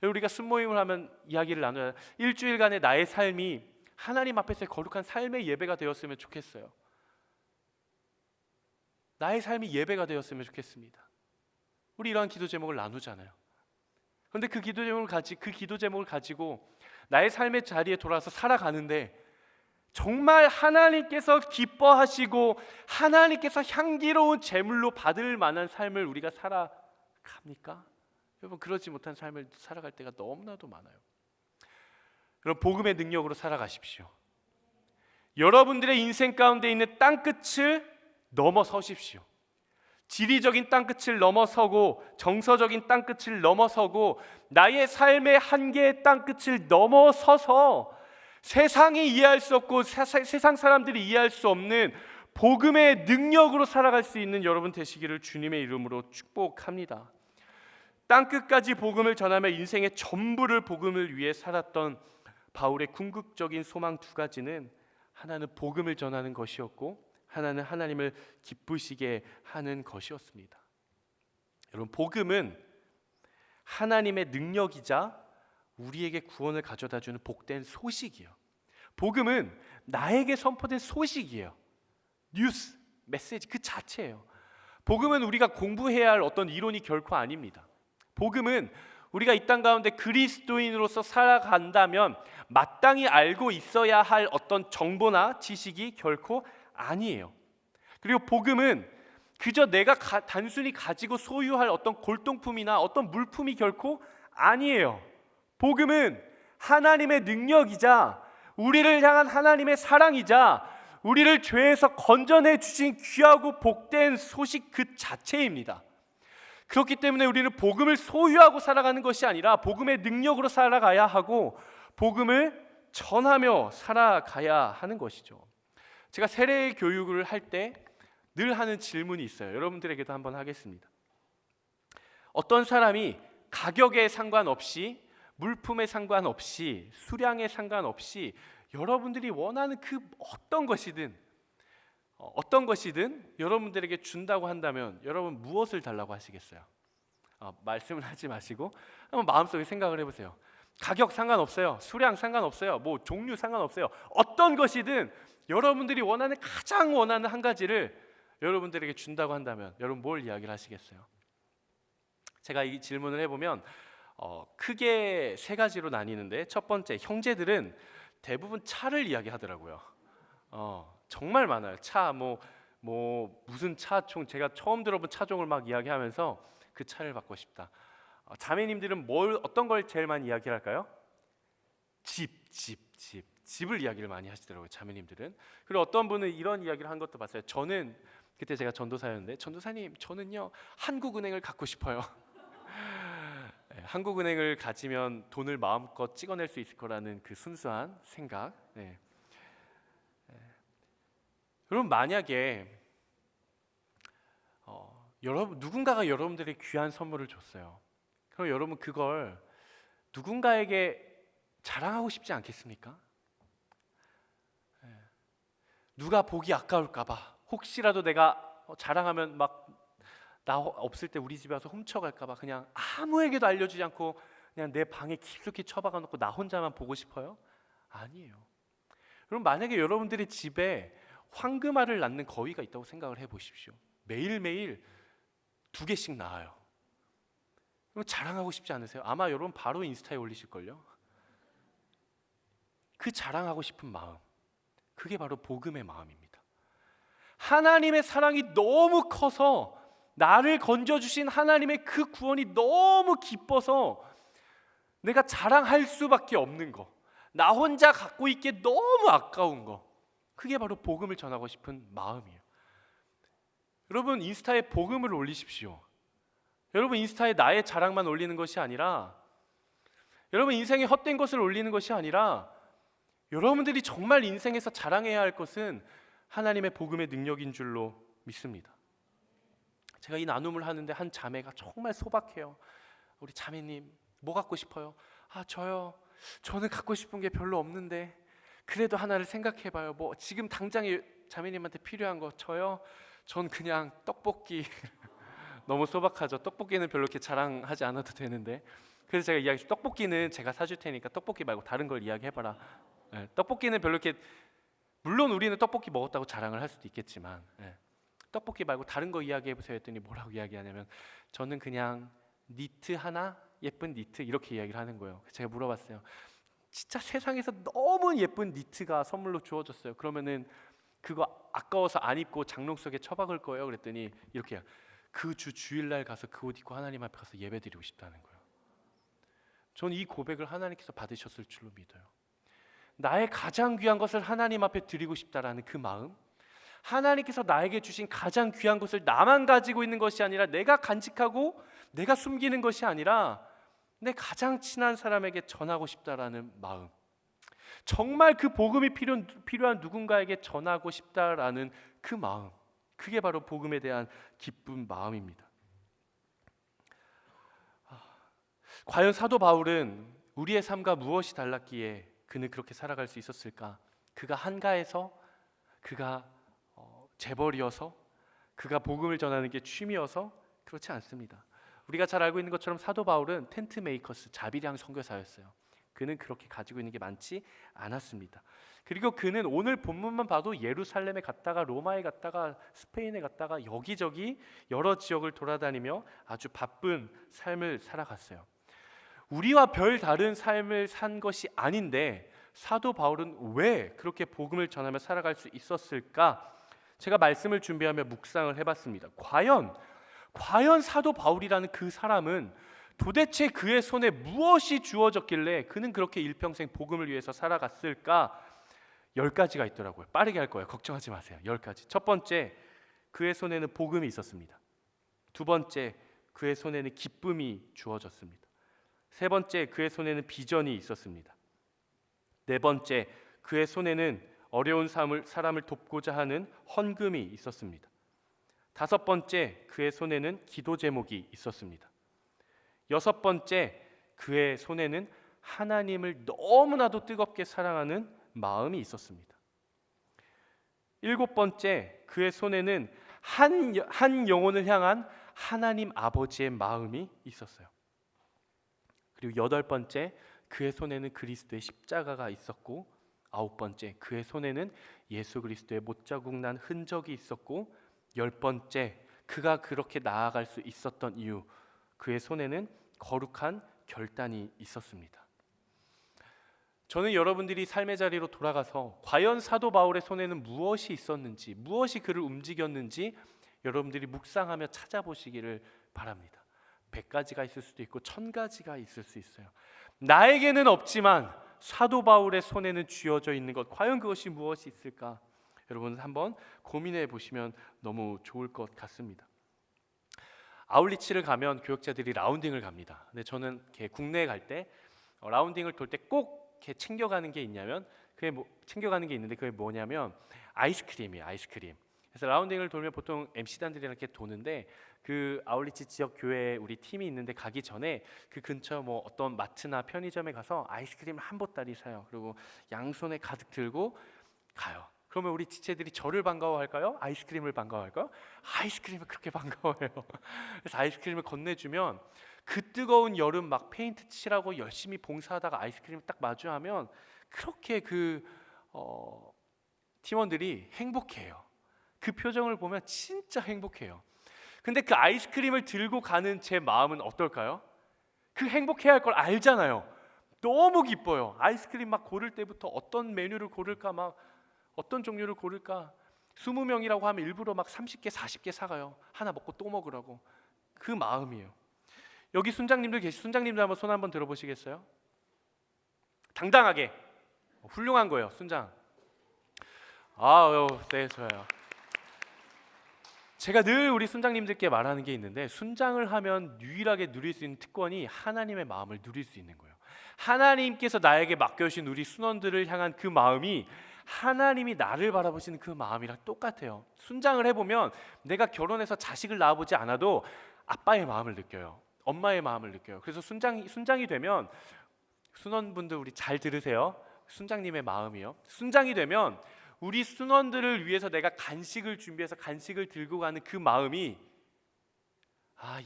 우리가 순모임을 하면 이야기를 나눠요. 일주일간의 나의 삶이 하나님 앞에서의 거룩한 삶의 예배가 되었으면 좋겠어요. 나의 삶이 예배가 되었으면 좋겠습니다. 우리 이러한 기도 제목을 나누잖아요. 그런데 그 기도 제목을 가지고 나의 삶의 자리에 돌아서 살아가는데 정말 하나님께서 기뻐하시고 하나님께서 향기로운 제물로 받을 만한 삶을 우리가 살아갑니까? 여러분, 그러지 못한 삶을 살아갈 때가 너무나도 많아요. 여러분, 복음의 능력으로 살아가십시오. 여러분들의 인생 가운데 있는 땅끝을 넘어서십시오. 지리적인 땅끝을 넘어서고 정서적인 땅끝을 넘어서고 나의 삶의 한계의 땅끝을 넘어서서 세상이 이해할 수 없고 세상 사람들이 이해할 수 없는 복음의 능력으로 살아갈 수 있는 여러분 되시기를 주님의 이름으로 축복합니다. 땅끝까지 복음을 전하며 인생의 전부를 복음을 위해 살았던 바울의 궁극적인 소망 두 가지는, 하나는 복음을 전하는 것이었고 하나는 하나님을 기쁘시게 하는 것이었습니다. 여러분, 복음은 하나님의 능력이자 우리에게 구원을 가져다주는 복된 소식이에요. 복음은 나에게 선포된 소식이에요. 뉴스, 메시지 그 자체예요. 복음은 우리가 공부해야 할 어떤 이론이 결코 아닙니다. 복음은 우리가 이 땅 가운데 그리스도인으로서 살아간다면 마땅히 알고 있어야 할 어떤 정보나 지식이 결코 아니에요. 그리고 복음은 그저 내가 단순히 가지고 소유할 어떤 골동품이나 어떤 물품이 결코 아니에요. 복음은 하나님의 능력이자 우리를 향한 하나님의 사랑이자 우리를 죄에서 건져내 주신 귀하고 복된 소식 그 자체입니다. 그렇기 때문에 우리는 복음을 소유하고 살아가는 것이 아니라 복음의 능력으로 살아가야 하고 복음을 전하며 살아가야 하는 것이죠. 제가 세례 교육을 할 때 늘 하는 질문이 있어요. 여러분들에게도 한번 하겠습니다. 어떤 사람이 가격에 상관없이, 물품에 상관없이, 수량에 상관없이 여러분들이 원하는 그 어떤 것이든 여러분들에게 준다고 한다면 여러분 무엇을 달라고 하시겠어요? 말씀을 하지 마시고 한번 마음속에 생각을 해보세요. 가격 상관없어요. 수량 상관없어요. 뭐 종류 상관없어요. 어떤 것이든 여러분들이 가장 원하는 한 가지를 여러분들에게 준다고 한다면 여러분 뭘 이야기를 하시겠어요? 제가 이 질문을 해보면 크게 세 가지로 나뉘는데, 첫 번째, 형제들은 대부분 차를 이야기하더라고요. 정말 많아요. 차, 무슨 차종, 제가 처음 들어본 차종을 막 이야기하면서 그 차를 받고 싶다. 자매님들은 어떤 걸 제일 많이 이야기할까요? 집을 이야기를 많이 하시더라고요, 자매님들은. 그리고 어떤 분은 이런 이야기를 한 것도 봤어요. 저는 그때 제가 전도사였는데, 전도사님, 저는요 한국은행을 갖고 싶어요. 네, 한국은행을 가지면 돈을 마음껏 찍어낼 수 있을 거라는 그 순수한 생각. 네. 여러분, 만약에 누군가가 여러분들에게 귀한 선물을 줬어요. 그럼 여러분 그걸 누군가에게 자랑하고 싶지 않겠습니까? 누가 보기 아까울까 봐, 혹시라도 내가 자랑하면 막 나 없을 때 우리 집에 와서 훔쳐갈까 봐 그냥 아무에게도 알려주지 않고 그냥 내 방에 깊숙이 처박아 놓고 나 혼자만 보고 싶어요? 아니에요. 여러분, 만약에 여러분들의 집에 황금알을 낳는 거위가 있다고 생각을 해보십시오. 매일매일 2개씩 낳아요. 그럼 자랑하고 싶지 않으세요? 아마 여러분 바로 인스타에 올리실걸요? 그 자랑하고 싶은 마음, 그게 바로 복음의 마음입니다. 하나님의 사랑이 너무 커서, 나를 건져주신 하나님의 그 구원이 너무 기뻐서 내가 자랑할 수밖에 없는 거, 나 혼자 갖고 있기에 너무 아까운 거, 그게 바로 복음을 전하고 싶은 마음이에요. 여러분 인스타에 복음을 올리십시오. 여러분 인스타에 나의 자랑만 올리는 것이 아니라, 여러분 인생에 헛된 것을 올리는 것이 아니라, 여러분들이 정말 인생에서 자랑해야 할 것은 하나님의 복음의 능력인 줄로 믿습니다. 제가 이 나눔을 하는데 한 자매가 정말 소박해요. 우리 자매님 뭐 갖고 싶어요? 저는 갖고 싶은 게 별로 없는데 그래도 하나를 생각해봐요. 뭐 지금 당장에 자매님한테 필요한 거 전 그냥 떡볶이. 너무 소박하죠. 떡볶이는 별로 이렇게 자랑하지 않아도 되는데. 그래서 제가 이야기했어요. 떡볶이는 제가 사줄 테니까 떡볶이 말고 다른 걸 이야기해봐라. 떡볶이는 별로 이렇게, 물론 우리는 떡볶이 먹었다고 자랑을 할 수도 있겠지만, 떡볶이 말고 다른 거 이야기해보세요 했더니 뭐라고 이야기하냐면, 저는 그냥 니트 하나, 예쁜 니트, 이렇게 이야기를 하는 거예요. 제가 물어봤어요. 진짜 세상에서 너무 예쁜 니트가 선물로 주어졌어요. 그러면은 그거 아까워서 안 입고 장롱 속에 처박을 거예요? 그랬더니 이렇게 해요. 그 주 주일날 가서 그 옷 입고 하나님 앞에 가서 예배드리고 싶다는 거예요. 저는 이 고백을 하나님께서 받으셨을 줄로 믿어요. 나의 가장 귀한 것을 하나님 앞에 드리고 싶다라는 그 마음, 하나님께서 나에게 주신 가장 귀한 것을 나만 가지고 있는 것이 아니라, 내가 간직하고 내가 숨기는 것이 아니라 내 가장 친한 사람에게 전하고 싶다라는 마음, 정말 그 복음이 필요한 누군가에게 전하고 싶다라는 그 마음, 그게 바로 복음에 대한 기쁜 마음입니다. 과연 사도 바울은 우리의 삶과 무엇이 달랐기에 그는 그렇게 살아갈 수 있었을까? 그가 한가해서, 그가 재벌이어서, 그가 복음을 전하는 게 취미여서? 그렇지 않습니다. 우리가 잘 알고 있는 것처럼 사도 바울은 텐트 메이커스, 자비량 선교사였어요. 그는 그렇게 가지고 있는 게 많지 않았습니다. 그리고 그는 오늘 본문만 봐도 예루살렘에 갔다가 로마에 갔다가 스페인에 갔다가 여기저기 여러 지역을 돌아다니며 아주 바쁜 삶을 살아갔어요. 우리와 별 다른 삶을 산 것이 아닌데 사도 바울은 왜 그렇게 복음을 전하며 살아갈 수 있었을까? 제가 말씀을 준비하며 묵상을 해봤습니다. 과연 사도 바울이라는 그 사람은 도대체 그의 손에 무엇이 주어졌길래 그는 그렇게 일평생 복음을 위해서 살아갔을까? 10가지가 있더라고요. 빠르게 할 거예요. 걱정하지 마세요. 10가지. 첫 번째, 그의 손에는 복음이 있었습니다. 두 번째, 그의 손에는 기쁨이 주어졌습니다. 세 번째, 그의 손에는 비전이 있었습니다. 네 번째, 그의 손에는 어려운 사람을 돕고자 하는 헌금이 있었습니다. 다섯 번째, 그의 손에는 기도 제목이 있었습니다. 여섯 번째, 그의 손에는 하나님을 너무나도 뜨겁게 사랑하는 마음이 있었습니다. 일곱 번째, 그의 손에는 한 영혼을 향한 하나님 아버지의 마음이 있었어요. 그리고 여덟 번째, 그의 손에는 그리스도의 십자가가 있었고, 아홉 번째, 그의 손에는 예수 그리스도의 못자국 난 흔적이 있었고, 열 번째, 그가 그렇게 나아갈 수 있었던 이유, 그의 손에는 거룩한 결단이 있었습니다. 저는 여러분들이 삶의 자리로 돌아가서 과연 사도 바울의 손에는 무엇이 있었는지, 무엇이 그를 움직였는지 여러분들이 묵상하며 찾아보시기를 바랍니다. 100가지가 있을 수도 있고 1000가지가 있을 수 있어요. 나에게는 없지만 사도 바울의 손에는 쥐어져 있는 것, 과연 그것이 무엇이 있을까? 여러분 한번 고민해 보시면 너무 좋을 것 같습니다. 아울리치를 가면 교역자들이 라운딩을 갑니다. 근데 저는 국내에 갈 때 라운딩을 돌 때 꼭 이렇게 챙겨가는 게 있냐면, 챙겨가는 게 있는데 그게 뭐냐면 아이스크림이에요. 아이스크림. 그래서 라운딩을 돌면 보통 MC단들이랑 이렇게 도는데, 그 아울리치 지역 교회 우리 팀이 있는데 가기 전에 그 근처 뭐 어떤 마트나 편의점에 가서 아이스크림을 한 보따리 사요. 그리고 양손에 가득 들고 가요. 그러면 우리 지체들이 저를 반가워할까요? 아이스크림을 반가워할까요? 아이스크림을 그렇게 반가워해요. 그래서 아이스크림을 건네주면 그 뜨거운 여름 막 페인트 칠하고 열심히 봉사하다가 아이스크림을 딱 마주하면 그렇게 팀원들이 행복해요. 그 표정을 보면 진짜 행복해요. 근데 그 아이스크림을 들고 가는 제 마음은 어떨까요? 그 행복해야 할 걸 알잖아요. 너무 기뻐요. 아이스크림 막 고를 때부터 어떤 메뉴를 고를까, 막 어떤 종류를 고를까. 20명이라고 하면 일부러 막 30개 40개 사가요. 하나 먹고 또 먹으라고. 그 마음이에요. 여기 순장님들 한번 손 한번 들어보시겠어요? 당당하게. 훌륭한 거예요. 순장. 네, 좋아요. 제가 늘 우리 순장님들께 말하는 게 있는데, 순장을 하면 유일하게 누릴 수 있는 특권이 하나님의 마음을 누릴 수 있는 거예요. 하나님께서 나에게 맡겨주신 우리 순원들을 향한 그 마음이 하나님이 나를 바라보시는 그 마음이랑 똑같아요. 순장을 해보면 내가 결혼해서 자식을 낳아보지 않아도 아빠의 마음을 느껴요. 엄마의 마음을 느껴요. 그래서 순장이 되면, 순원분들 우리 잘 들으세요. 순장님의 마음이요. 순장이 되면 우리 순원들을 위해서 내가 간식을 준비해서 간식을 들고 가는 그 마음이,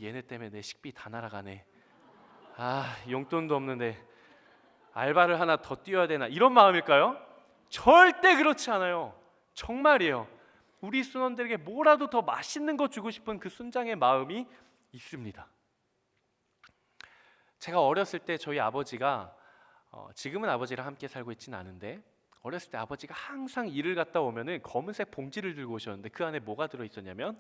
얘네 때문에 내 식비 다 날아가네. 용돈도 없는데 알바를 하나 더 뛰어야 되나, 이런 마음일까요? 절대 그렇지 않아요. 정말이에요. 우리 순원들에게 뭐라도 더 맛있는 거 주고 싶은 그 순장의 마음이 있습니다. 제가 어렸을 때 저희 아버지가, 지금은 아버지랑 함께 살고 있지는 않은데, 어렸을 때 아버지가 항상 일을 갔다 오면은 검은색 봉지를 들고 오셨는데, 그 안에 뭐가 들어있었냐면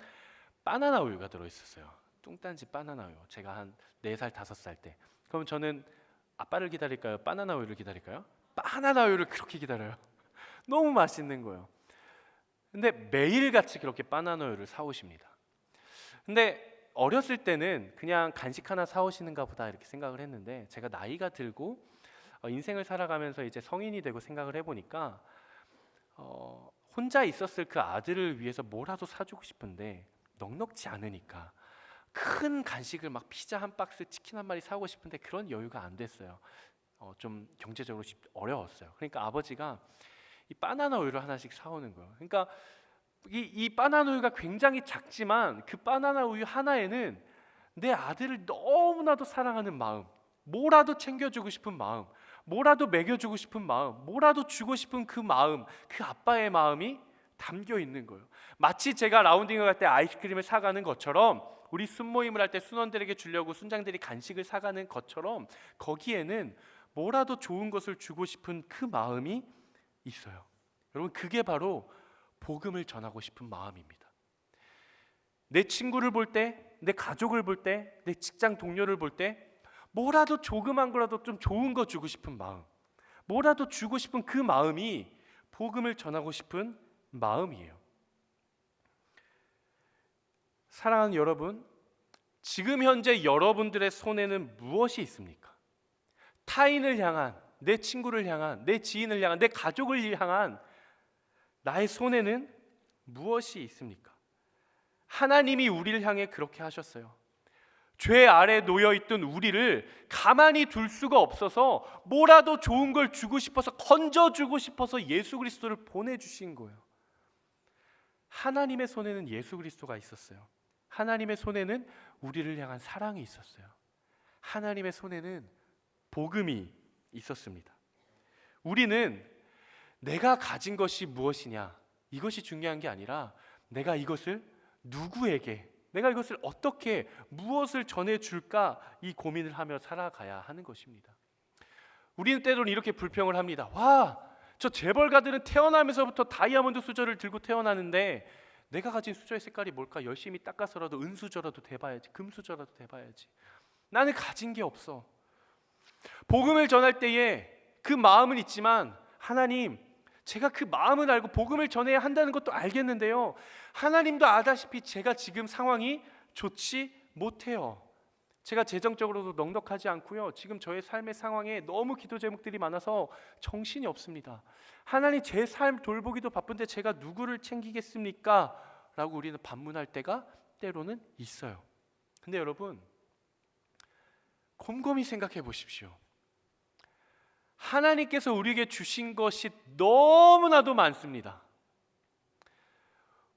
바나나 우유가 들어있었어요. 뚱딴지 바나나 우유. 제가 한 4살 5살 때. 그럼 저는 아빠를 기다릴까요? 바나나 우유를 기다릴까요? 바나나 우유를 그렇게 기다려요. 너무 맛있는 거예요. 근데 매일같이 그렇게 바나나 우유를 사오십니다. 근데 어렸을 때는 그냥 간식 하나 사오시는가 보다 이렇게 생각을 했는데, 제가 나이가 들고 인생을 살아가면서 이제 성인이 되고 생각을 해보니까, 혼자 있었을 그 아들을 위해서 뭐라도 사주고 싶은데 넉넉지 않으니까 큰 간식을 막 피자 한 박스, 치킨 한 마리 사고 싶은데 그런 여유가 안 됐어요. 좀 경제적으로 어려웠어요. 그러니까 아버지가 이 바나나 우유를 하나씩 사오는 거예요. 그러니까 이 바나나 우유가 굉장히 작지만 그 바나나 우유 하나에는 내 아들을 너무나도 사랑하는 마음, 뭐라도 챙겨주고 싶은 마음, 뭐라도 먹여주고 싶은 마음, 뭐라도 주고 싶은 그 마음, 그 아빠의 마음이 담겨 있는 거예요. 마치 제가 라운딩을 갈 때 아이스크림을 사가는 것처럼, 우리 순모임을 할 때 순원들에게 주려고 순장들이 간식을 사가는 것처럼, 거기에는 뭐라도 좋은 것을 주고 싶은 그 마음이 있어요. 여러분, 그게 바로 복음을 전하고 싶은 마음입니다. 내 친구를 볼 때, 내 가족을 볼 때, 내 직장 동료를 볼 때 뭐라도 조그만 거라도 좀 좋은 거 주고 싶은 마음, 뭐라도 주고 싶은 그 마음이 복음을 전하고 싶은 마음이에요. 사랑하는 여러분, 지금 현재 여러분들의 손에는 무엇이 있습니까? 타인을 향한, 내 친구를 향한, 내 지인을 향한, 내 가족을 향한 나의 손에는 무엇이 있습니까? 하나님이 우리를 향해 그렇게 하셨어요. 죄 아래 놓여있던 우리를 가만히 둘 수가 없어서 뭐라도 좋은 걸 주고 싶어서, 건져주고 싶어서 예수 그리스도를 보내주신 거예요. 하나님의 손에는 예수 그리스도가 있었어요. 하나님의 손에는 우리를 향한 사랑이 있었어요. 하나님의 손에는 복음이 있었습니다. 우리는 내가 가진 것이 무엇이냐, 이것이 중요한 게 아니라 내가 이것을 누구에게, 내가 이것을 어떻게, 무엇을 전해줄까, 이 고민을 하며 살아가야 하는 것입니다. 우리는 때로는 이렇게 불평을 합니다. 저 재벌가들은 태어나면서부터 다이아몬드 수저를 들고 태어나는데 내가 가진 수저의 색깔이 뭘까? 열심히 닦아서라도 은수저라도 대봐야지, 금수저라도 대봐야지. 나는 가진 게 없어. 복음을 전할 때에 그 마음은 있지만, 하나님, 제가 그 마음을 알고 복음을 전해야 한다는 것도 알겠는데요, 하나님도 아다시피 제가 지금 상황이 좋지 못해요. 제가 재정적으로도 넉넉하지 않고요, 지금 저의 삶의 상황에 너무 기도 제목들이 많아서 정신이 없습니다. 하나님, 제 삶 돌보기도 바쁜데 제가 누구를 챙기겠습니까? 라고 우리는 반문할 때가 때로는 있어요. 근데 여러분, 곰곰이 생각해 보십시오. 하나님께서 우리에게 주신 것이 너무나도 많습니다.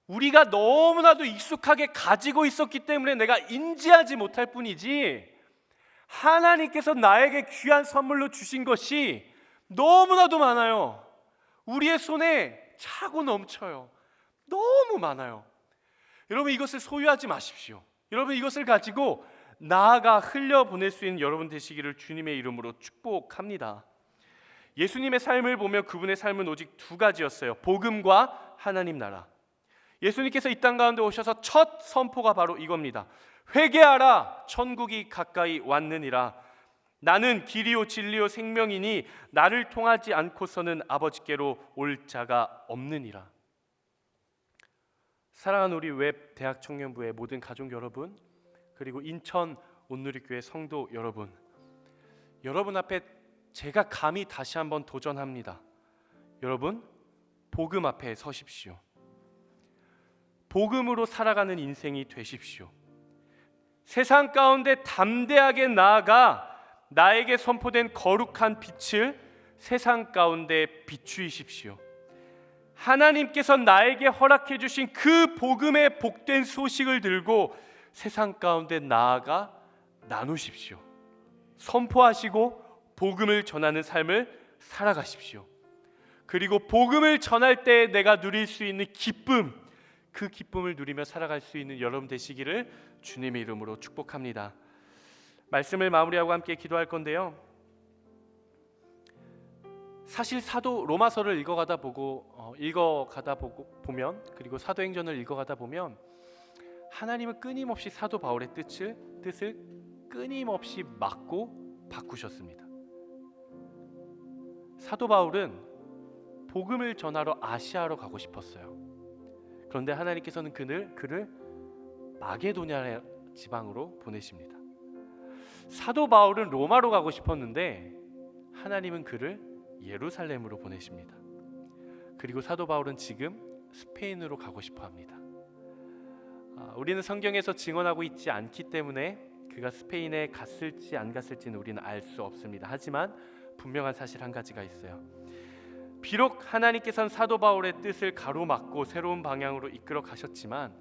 우리가 너무나도 익숙하게 가지고 있었기 때문에 내가 인지하지 못할 뿐이지, 하나님께서 나에게 귀한 선물로 주신 것이 너무나도 많아요. 우리의 손에 차고 넘쳐요. 너무 많아요. 여러분, 이것을 소유하지 마십시오. 여러분, 이것을 가지고 나아가 흘려보낼 수 있는 여러분 되시기를 주님의 이름으로 축복합니다. 예수님의 삶을 보면 그분의 삶은 오직 두 가지였어요. 복음과 하나님 나라. 예수님께서 이 땅 가운데 오셔서 첫 선포가 바로 이겁니다. 회개하라, 천국이 가까이 왔느니라. 나는 길이요 진리요 생명이니 나를 통하지 않고서는 아버지께로 올 자가 없느니라. 사랑하는 우리 웹 대학 청년부의 모든 가족 여러분, 그리고 인천 온누리교회 성도 여러분, 여러분 앞에 제가 감히 다시 한번 도전합니다. 여러분, 복음 앞에 서십시오. 복음으로 살아가는 인생이 되십시오. 세상 가운데 담대하게 나아가 나에게 선포된 거룩한 빛을 세상 가운데 비추이십시오. 하나님께서 나에게 허락해 주신 그 복음의 복된 소식을 들고 세상 가운데 나아가 나누십시오. 선포하시고 복음을 전하는 삶을 살아가십시오. 그리고 복음을 전할 때 내가 누릴 수 있는 기쁨, 그 기쁨을 누리며 살아갈 수 있는 여러분 되시기를 주님의 이름으로 축복합니다. 말씀을 마무리하고 함께 기도할 건데요, 사실 사도 로마서를 읽어가다 보면, 그리고 사도행전을 읽어가다 보면 하나님은 끊임없이 사도 바울의 뜻을 끊임없이 막고 바꾸셨습니다. 사도 바울은 복음을 전하러 아시아로 가고 싶었어요. 그런데 하나님께서는 그를 마게도냐 지방으로 보내십니다. 사도 바울은 로마로 가고 싶었는데 하나님은 그를 예루살렘으로 보내십니다. 그리고 사도 바울은 지금 스페인으로 가고 싶어 합니다. 우리는 성경에서 증언하고 있지 않기 때문에 그가 스페인에 갔을지 안 갔을지는 우리는 알 수 없습니다. 하지만 분명한 사실 한 가지가 있어요. 비록 하나님께서는 사도 바울의 뜻을 가로막고 새로운 방향으로 이끌어 가셨지만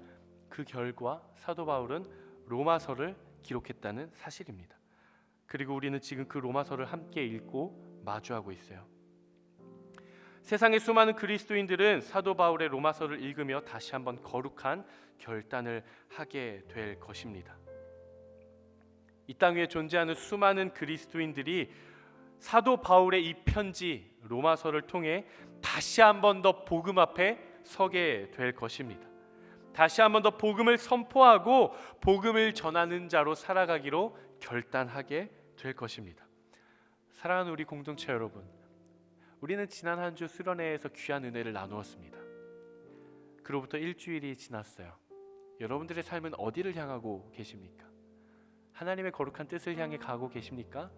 그 결과 사도 바울은 로마서를 기록했다는 사실입니다. 그리고 우리는 지금 그 로마서를 함께 읽고 마주하고 있어요. 세상의 수많은 그리스도인들은 사도 바울의 로마서를 읽으며 다시 한번 거룩한 결단을 하게 될 것입니다. 이 땅 위에 존재하는 수많은 그리스도인들이 사도 바울의 이 편지 로마서를 통해 다시 한번 더 복음 앞에 서게 될 것입니다. 다시 한번 더 복음을 선포하고 복음을 전하는 자로 살아가기로 결단하게 될 것입니다. 사랑하는 우리 공동체 여러분, 우리는 지난 한 주 수련회에서 귀한 은혜를 나누었습니다. 그로부터 일주일이 지났어요. 여러분들의 삶은 어디를 향하고 계십니까? 하나님의 거룩한 뜻을 향해 가고 계십니까?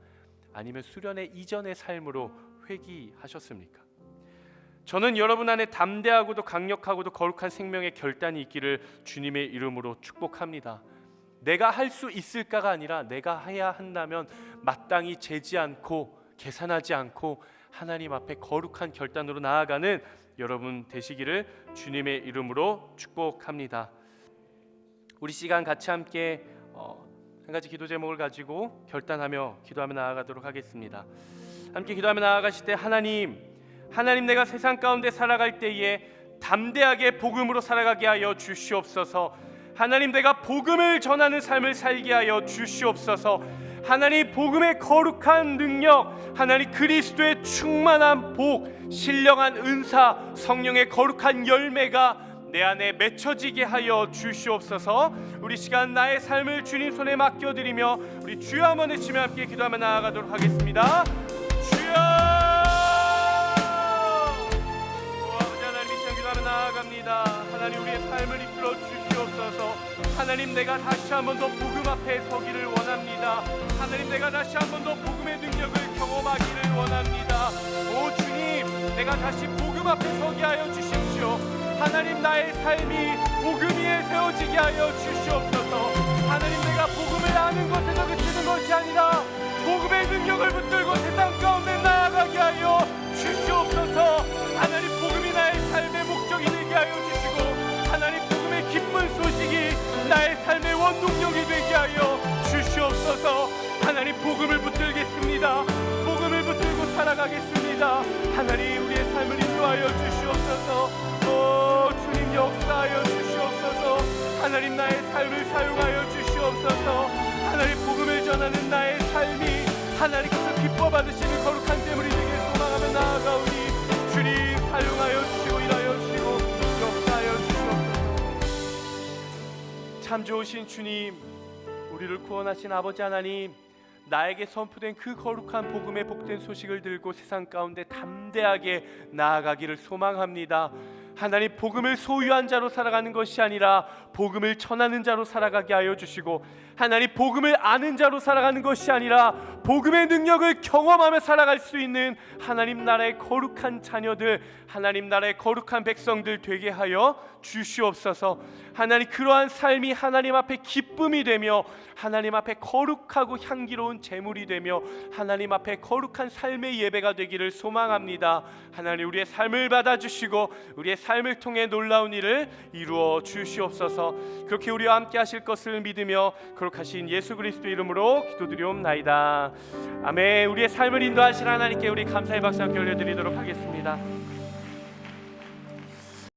아니면 수련회 이전의 삶으로 회귀하셨습니까? 저는 여러분 안에 담대하고도 강력하고도 거룩한 생명의 결단이 있기를 주님의 이름으로 축복합니다. 내가 할 수 있을까가 아니라 내가 해야 한다면 마땅히 재지 않고 계산하지 않고 하나님 앞에 거룩한 결단으로 나아가는 여러분 되시기를 주님의 이름으로 축복합니다. 우리 시간 같이 함께 한 가지 기도 제목을 가지고 결단하며 기도하며 나아가도록 하겠습니다. 함께 기도하며 나아가실 때 하나님 내가 세상 가운데 살아갈 때에 담대하게 복음으로 살아가게 하여 주시옵소서. 하나님, 내가 복음을 전하는 삶을 살게 하여 주시옵소서. 하나님, 복음의 거룩한 능력, 하나님 그리스도의 충만한 복, 신령한 은사, 성령의 거룩한 열매가 내 안에 맺혀지게 하여 주시옵소서. 우리 시간 나의 삶을 주님 손에 맡겨드리며 우리 주여 한번 외치며 함께 기도하며 나아가도록 하겠습니다. 주여! 아버지 하나님, 이 시간 기도하며 나아갑니다. 하나님, 우리의 삶을 이끌어 주시옵소서. 하나님, 내가 다시 한 번 더 복음 앞에 서기를 원합니다. 하나님, 내가 다시 한 번 더 복음의 능력을 경험하기를 원합니다. 오 주님, 내가 다시 복음 앞에 서게 하여 주십시오. 하나님, 나의 삶이 복음 위에 세워지게 하여 주시옵소서. 하나님, 내가 복음을 아는 것에서 그치는 것이 아니라 복음의 능력을 붙들고 세상 가운데 나아가게 하여 주시옵소서. 하나님, 복음이 나의 삶의 목적이 되게 하여 주시고 하나님, 복음의 기쁜 소식이 나의 삶의 원동력이 되게 하여 주시옵소서. 하나님, 복음을 붙들겠습니다. 복음을 붙들고 살아가겠습니다. 하나님, 우리의 삶을 인도하여 주시옵소서. 오 주님, 역사하여 주시옵소서. 하나님, 나의 삶을 사용하여 주시옵소서. 하나님 복음을 전하는 나의 삶이 하나님께서 기뻐 받으시는 거룩한 제물이 되길 소망하며 나아가오니 주님 사용하여 주시고 일하여 주시고 역사하여 주시옵소서. 참 좋으신 주님, 우리를 구원하신 아버지 하나님, 나에게 선포된 그 거룩한 복음의 복된 소식을 들고 세상 가운데 담대하게 나아가기를 소망합니다. 하나님, 복음을 소유한 자로 살아가는 것이 아니라 복음을 전하는 자로 살아가게 하여 주시고, 하나님, 복음을 아는 자로 살아가는 것이 아니라 복음의 능력을 경험하며 살아갈 수 있는 하나님 나라의 거룩한 자녀들, 하나님 나라의 거룩한 백성들 되게 하여 주시옵소서. 하나님, 그러한 삶이 하나님 앞에 기쁨이 되며 하나님 앞에 거룩하고 향기로운 제물이 되며 하나님 앞에 거룩한 삶의 예배가 되기를 소망합니다. 하나님, 우리의 삶을 받아주시고 우리의 삶을 통해 놀라운 일을 이루어 주시옵소서. 그렇게 우리와 함께 하실 것을 믿으며 거룩하신 예수 그리스도 이름으로 기도드리옵나이다. 아멘. 우리의 삶을 인도하실 하나님께 우리 감사의 박수 함께 올려드리도록 하겠습니다.